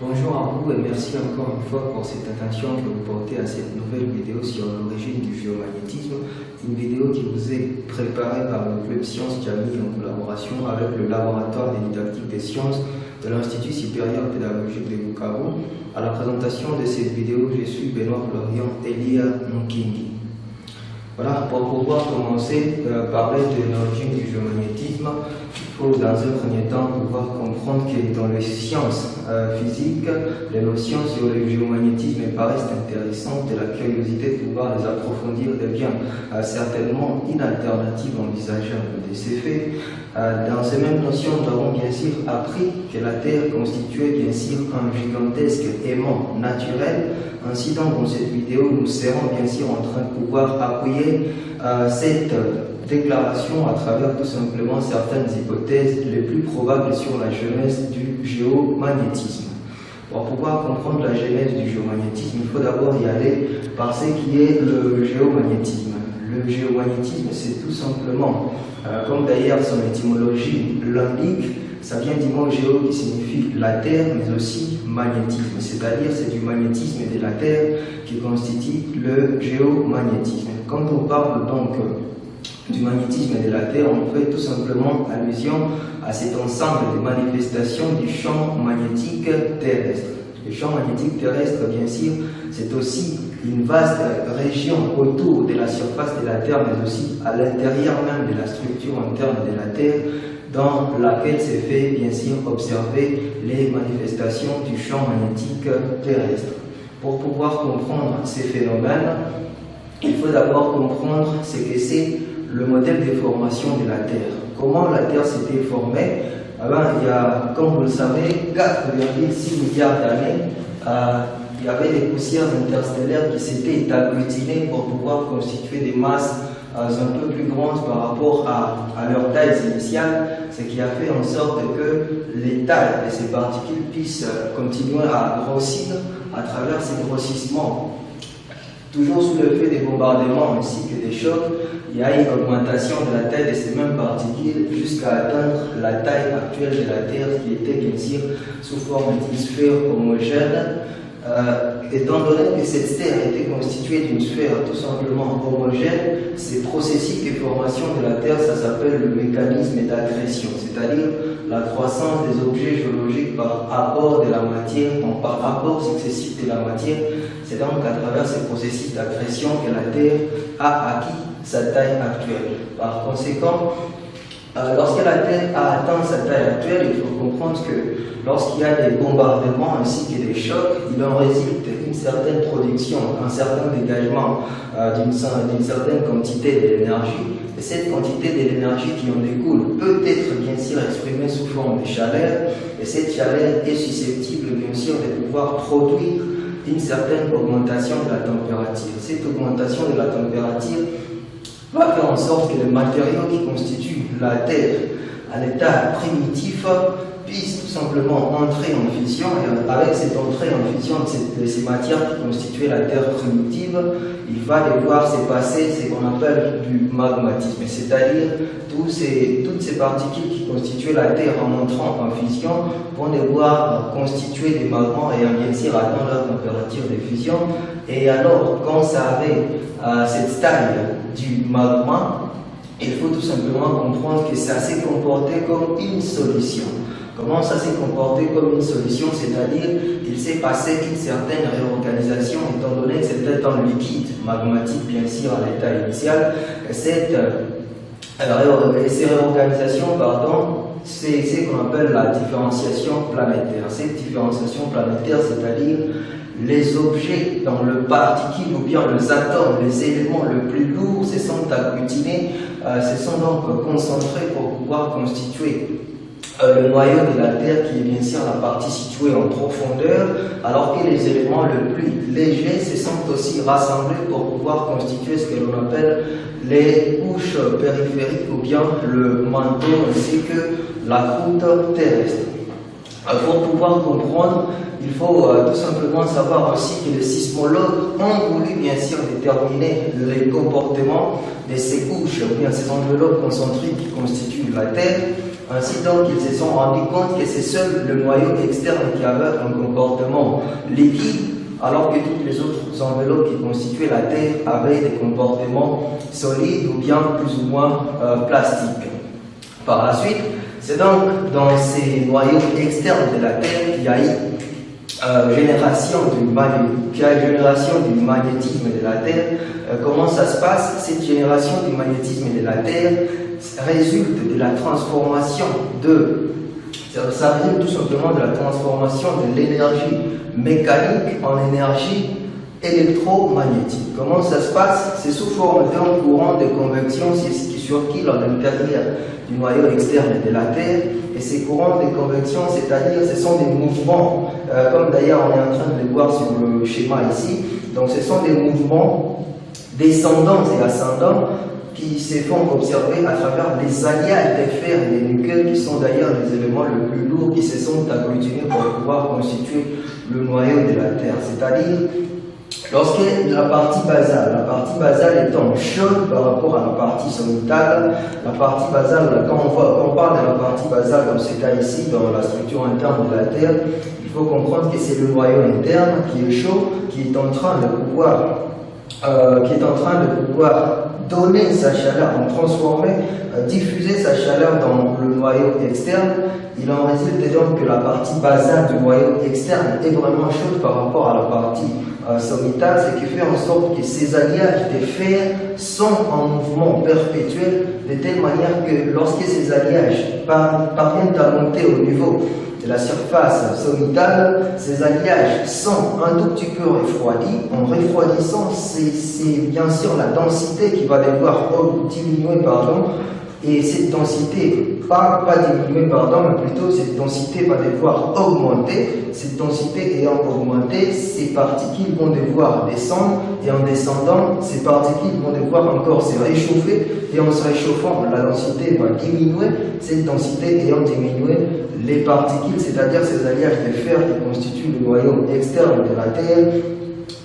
Bonjour à vous et merci encore une fois pour cette attention que vous portez à cette nouvelle vidéo sur l'origine du géomagnétisme. Une vidéo qui vous est préparée par le Club Sciences Camille en collaboration avec le laboratoire des didactiques des sciences de l'Institut supérieur pédagogique de Bukavu. À la présentation de cette vidéo, je suis Benoît Florian Elia Nkingi. Voilà, pour pouvoir commencer à parler de l'origine du géomagnétisme, il faut dans un premier temps pouvoir comprendre que dans les sciences physiques, les notions sur le géomagnétisme paraissent intéressantes et la curiosité de pouvoir les approfondir devient certainement une alternative envisageable de ces faits. Dans ces mêmes notions, nous avons bien sûr appris que la Terre constituait bien sûr un gigantesque aimant naturel. Ainsi donc, dans cette vidéo, nous serons bien sûr en train de pouvoir appuyer cette déclaration à travers tout simplement certaines hypothèses les plus probables sur la genèse du géomagnétisme. Pour pouvoir comprendre la genèse du géomagnétisme, il faut d'abord y aller par ce qui est le géomagnétisme. Le géomagnétisme, c'est tout simplement, comme d'ailleurs son étymologie l'indique, ça vient du mot géo qui signifie la terre, mais aussi magnétisme, c'est-à-dire c'est du magnétisme de la terre qui constitue le géomagnétisme. Quand on parle donc du magnétisme de la terre, on fait tout simplement allusion à cet ensemble de manifestations du champ magnétique terrestre. Le champ magnétique terrestre, bien sûr, c'est aussi une vaste région autour de la surface de la Terre, mais aussi à l'intérieur même de la structure interne de la Terre, dans laquelle s'est fait bien sûr observer les manifestations du champ magnétique terrestre. Pour pouvoir comprendre ces phénomènes, il faut d'abord comprendre ce que c'est le modèle de formation de la Terre. Comment la Terre s'était formée? Il y a, comme vous le savez, 4,6 milliards d'années, il y avait des poussières interstellaires qui s'étaient agglutinées pour pouvoir constituer des masses un peu plus grandes par rapport à leur taille initiale, ce qui a fait en sorte que les tailles de ces particules puissent continuer à grossir à travers ces grossissements. Toujours sous l'effet des bombardements ainsi que des chocs, il y a une augmentation de la taille de ces mêmes particules jusqu'à atteindre la taille actuelle de la Terre qui était bien sûr sous forme d'une sphère homogène. Étant donné que cette Terre était constituée d'une sphère tout simplement homogène, ces processus de formation de la Terre, ça s'appelle le mécanisme d'accrétion, c'est-à-dire la croissance des objets géologiques par rapport de la matière, par rapport successif de la matière. C'est donc à travers ces processus d'accrétion que la Terre a acquis sa taille actuelle. Par conséquent, lorsque la Terre a atteint sa taille actuelle, il faut comprendre que lorsqu'il y a des bombardements ainsi que des chocs, il en résulte une certaine production, un certain dégagement d'une certaine quantité d'énergie. Et cette quantité de l'énergie qui en découle peut être bien sûr exprimée sous forme de chaleur. Et cette chaleur est susceptible bien sûr de pouvoir produire une certaine augmentation de la température. Cette augmentation de la température va faire en sorte que les matériaux qui constituent la Terre à l'état primitif puissent tout simplement entrer en fusion, et avec cette entrée en fusion de ces matières qui constituaient la Terre primitive, il va devoir se passer ce qu'on appelle du magmatisme, c'est-à-dire toutes ces particules qui constituaient la Terre en entrant en fusion vont devoir constituer des magmas et bien sûr atteindre leur température de fusion. Et alors, quand ça arrive à cette taille du magma, il faut tout simplement comprendre que ça s'est comporté comme une solution. Comment ça s'est comporté comme une solution? C'est-à-dire qu'il s'est passé une certaine réorganisation, étant donné que c'était un liquide magmatique, bien sûr, à l'état initial. Ces réorganisations, c'est ce qu'on appelle la différenciation planétaire. Cette différenciation planétaire, c'est-à-dire les objets dans le particule ou bien les atomes, les éléments les plus lourds se sont agglutinés, se sont donc concentrés pour pouvoir constituer le noyau de la Terre qui est bien sûr la partie située en profondeur, alors que les éléments les plus légers se sont aussi rassemblés pour pouvoir constituer ce que l'on appelle les couches périphériques ou bien le manteau ainsi que la croûte terrestre. Pour pouvoir comprendre, il faut tout simplement savoir aussi que les sismologues ont voulu bien sûr déterminer les comportements de ces couches ou bien ces enveloppes concentriques qui constituent la Terre. Ainsi donc, ils se sont rendus compte que c'est seul le noyau externe qui avait un comportement liquide, alors que toutes les autres enveloppes qui constituaient la Terre avaient des comportements solides ou bien plus ou moins plastiques. Par la suite, c'est donc dans ces noyaux externes de la Terre qu'il y a eu génération du magnétisme de la Terre. Comment ça se passe? Cette génération du magnétisme de la Terre résulte de la transformation ça résulte tout simplement de la transformation de l'énergie mécanique en énergie électromagnétique. Comment ça se passe? C'est sous forme d'un courant de convection qui circule à l'intérieur du noyau externe de la Terre. Et ces courants de convection, c'est-à-dire ce sont des mouvements, comme d'ailleurs on est en train de le voir sur le schéma ici. Donc ce sont des mouvements descendants et ascendants qui se font observer à travers les alliages des fer et des nickels, qui sont d'ailleurs les éléments les plus lourds qui se sont agglutinés pour pouvoir constituer le noyau de la Terre. C'est-à-dire, lorsque la partie basale étant chaude par rapport à la partie sommitale, la partie basale, quand on parle de la partie basale dans ce cas ici, dans la structure interne de la Terre, il faut comprendre que c'est le noyau interne qui est chaud, qui est en train de pouvoir donner sa chaleur, transformer, diffuser sa chaleur dans le noyau externe. Il en résulte donc que la partie basale du noyau externe est vraiment chaude par rapport à la partie sommitale, ce qui fait en sorte que ces alliages de fer sont en mouvement perpétuel, de telle manière que lorsque ces alliages parviennent à monter au niveau de la surface sommitale, ces alliages sont un tout petit peu refroidis. En refroidissant, c'est bien sûr la densité qui va devoir diminuer, et cette densité, pas diminuer, mais plutôt cette densité va devoir augmenter. Cette densité ayant augmenté, ces particules vont devoir descendre, et en descendant, ces particules vont devoir encore se réchauffer, et en se réchauffant, la densité va diminuer. Cette densité ayant diminué, les particules, c'est-à-dire ces alliages de fer qui constituent le noyau externe de la Terre,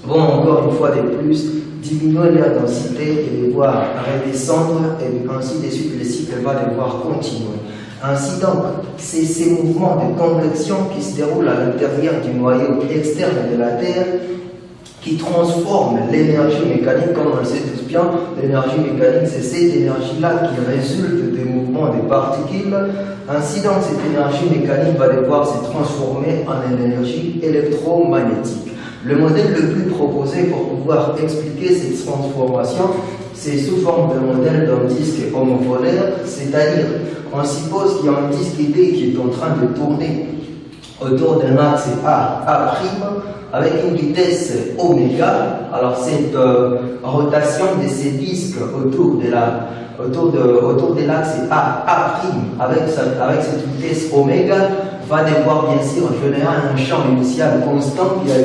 vont encore une fois de plus diminuer leur densité et devoir redescendre, et ainsi de suite, le cycle va devoir continuer. Ainsi donc, c'est ces mouvements de convection qui se déroulent à l'intérieur du noyau externe de la Terre qui transforment l'énergie mécanique, comme on le sait tous bien. L'énergie mécanique, c'est cette énergie-là qui résulte des mouvements des particules. Ainsi donc, cette énergie mécanique va devoir se transformer en énergie électromagnétique. Le modèle le plus proposé pour pouvoir expliquer cette transformation, c'est sous forme de modèle d'un disque homopolaire, c'est-à-dire on suppose qu'il y a un disque D qui est en train de tourner autour d'un axe A', avec une vitesse oméga. Alors cette rotation de ces disques autour de l'axe A', avec cette vitesse oméga, va devoir bien sûr générer un champ initial constant qui a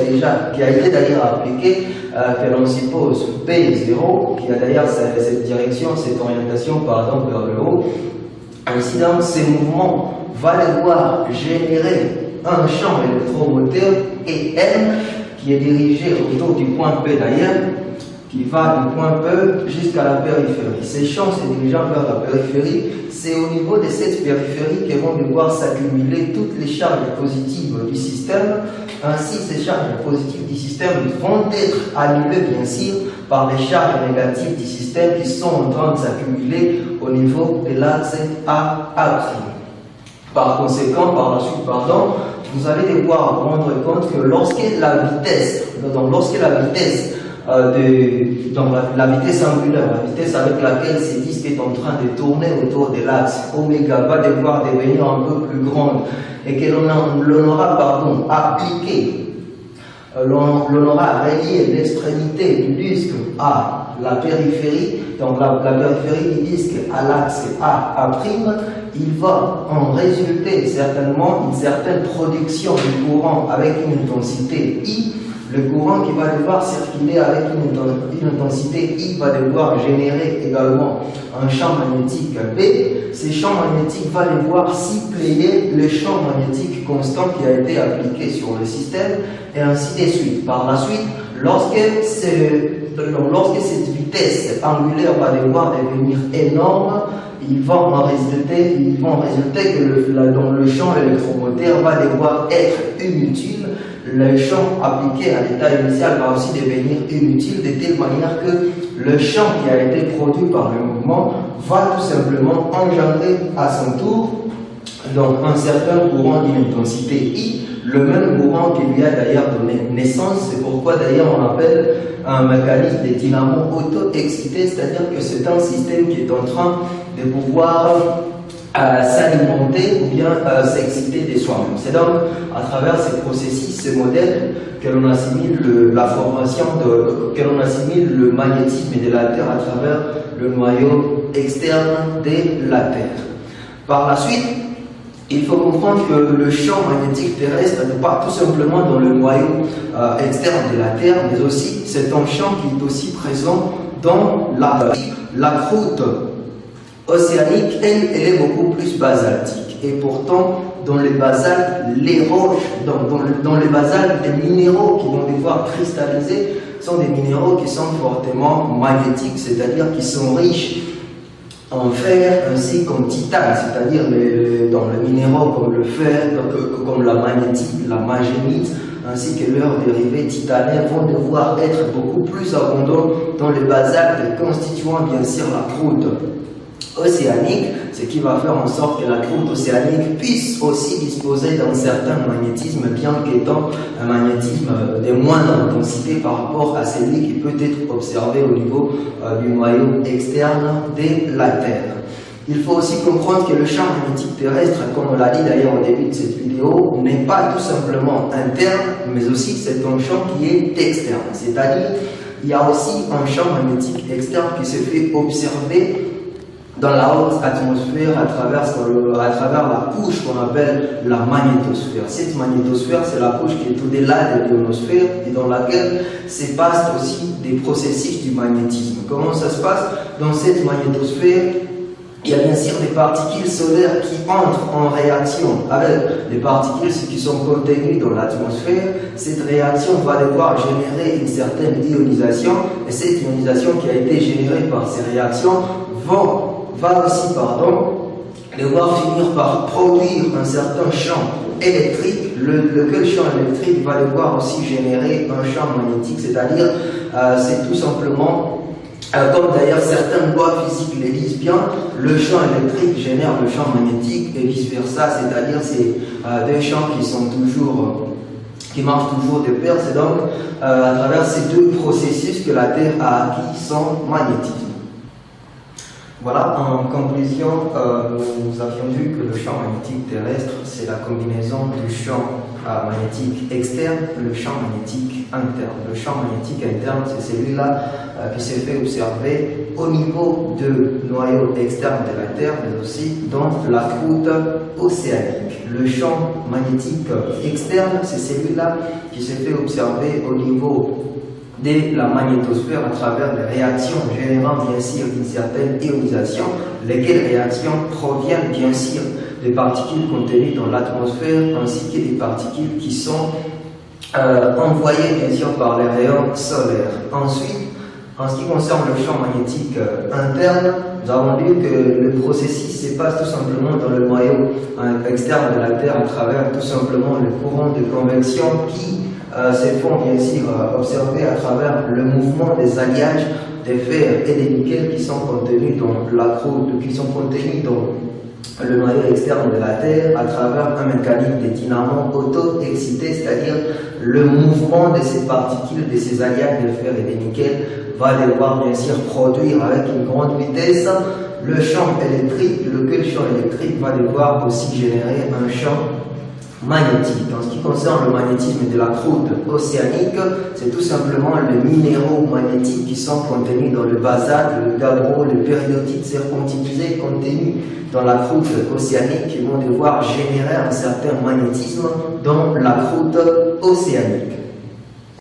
été d'ailleurs appliqué, que l'on suppose P0, qui a d'ailleurs cette direction, cette orientation pardon, vers le haut. Ainsi donc, ces mouvements vont devoir générer un champ électromoteur et M qui est dirigé autour du point P d'ailleurs, qui va du point P jusqu'à la périphérie. Ces champs se dirigeant vers la périphérie, c'est au niveau de cette périphérie que vont devoir s'accumuler toutes les charges positives du système. Ainsi, ces charges positives du système vont être annulées bien sûr par les charges négatives du système qui sont en train de s'accumuler au niveau de l'axe A'. Par conséquent, par la suite, vous allez devoir vous rendre compte que lorsque la vitesse angulaire, la vitesse avec laquelle ce disque est en train de tourner autour de l'axe oméga va devoir devenir un peu plus grande, et que l'on aura relié l'extrémité du disque à la périphérie, donc la périphérie du disque à l'axe A', il va en résulter certainement une certaine production du courant avec une intensité I. Le courant qui va devoir circuler avec une intensité I va devoir générer également un champ magnétique B. Ce champ magnétique va devoir suppléer le champ magnétique constant qui a été appliqué sur le système, et ainsi de suite. Par la suite, lorsque cette vitesse angulaire va devoir devenir énorme, ils vont résulter que dans le champ électromoteur va devoir être inutile. Le champ appliqué à l'état initial va aussi devenir inutile de telle manière que le champ qui a été produit par le mouvement va tout simplement engendrer à son tour donc un certain courant d'une intensité I, le même courant qui lui a d'ailleurs donné naissance. C'est pourquoi d'ailleurs on appelle un mécanisme de dynamo auto-excité, c'est-à-dire que c'est un système qui est en train de pouvoir s'alimenter ou bien s'exciter de soi-même. C'est donc à travers ces processus, ces modèles, que l'on assimile que l'on assimile le magnétisme de la Terre à travers le noyau externe de la Terre. Par la suite, il faut comprendre que le champ magnétique terrestre n'est pas tout simplement dans le noyau externe de la Terre, mais aussi c'est un champ qui est aussi présent dans la croûte océanique. Elle est beaucoup plus basaltique. Et pourtant, dans les basaltes, les roches, dans les basaltes, les minéraux qui vont devoir cristalliser sont des minéraux qui sont fortement magnétiques, c'est-à-dire qui sont riches en fer ainsi qu'en titane, c'est-à-dire dans les minéraux comme le fer, comme la magnétite, la magénite, ainsi que leurs dérivés titanaires vont devoir être beaucoup plus abondants dans les basaltes constituant bien sûr la croûte océanique, ce qui va faire en sorte que la croûte océanique puisse aussi disposer d'un certain magnétisme, bien qu'étant un magnétisme de moindre intensité par rapport à celui qui peut être observé au niveau du noyau externe de la Terre. Il faut aussi comprendre que le champ magnétique terrestre, comme on l'a dit d'ailleurs au début de cette vidéo, n'est pas tout simplement interne, mais aussi c'est un champ qui est externe. C'est-à-dire, il y a aussi un champ magnétique externe qui se fait observer dans la haute atmosphère à travers la couche qu'on appelle la magnétosphère. Cette magnétosphère, c'est la couche qui est au-delà de l'ionosphère et dans laquelle se passent aussi des processus du magnétisme. Comment ça se passe? Dans cette magnétosphère, il y a bien sûr des particules solaires qui entrent en réaction avec les particules qui sont contenues dans l'atmosphère. Cette réaction va devoir générer une certaine ionisation et cette ionisation qui a été générée par ces réactions va aussi devoir finir par produire un certain champ électrique, lequel champ électrique va devoir aussi générer un champ magnétique, c'est-à-dire c'est tout simplement comme d'ailleurs certaines lois physiques le disent bien, le champ électrique génère le champ magnétique et vice versa, c'est-à-dire c'est deux champs qui marchent toujours de pair. C'est donc à travers ces deux processus que la Terre a acquis son magnétisme. Voilà, en conclusion, nous avions vu que le champ magnétique terrestre, c'est la combinaison du champ magnétique externe et le champ magnétique interne. Le champ magnétique interne, c'est celui-là qui s'est fait observer au niveau du noyau externe de la Terre, mais aussi dans la croûte océanique. Le champ magnétique externe, c'est celui-là qui s'est fait observer au niveau de la magnétosphère à travers des réactions générant bien sûr une certaine ionisation, lesquelles réactions proviennent bien sûr des particules contenues dans l'atmosphère ainsi que des particules qui sont envoyées bien sûr par les rayons solaires. Ensuite, en ce qui concerne le champ magnétique interne, nous avons vu que le processus se passe tout simplement dans le noyau externe de la Terre à travers tout simplement le courant de convection qui se font bien sûr observer à travers le mouvement des alliages des fer et des nickels qui sont contenus dans la croûte, qui sont contenus dans le noyau externe de la Terre à travers un mécanisme de dynamo auto-excité, c'est-à-dire le mouvement de ces particules, de ces alliages de fer et de nickel va devoir bien sûr produire avec une grande vitesse le champ électrique, lequel champ électrique va devoir aussi générer un champ magnétique. En ce qui concerne le magnétisme de la croûte océanique, c'est tout simplement les minéraux magnétiques qui sont contenus dans le basalte, le gabbro, les péridotites serpentinusés contenus dans la croûte océanique qui vont devoir générer un certain magnétisme dans la croûte océanique.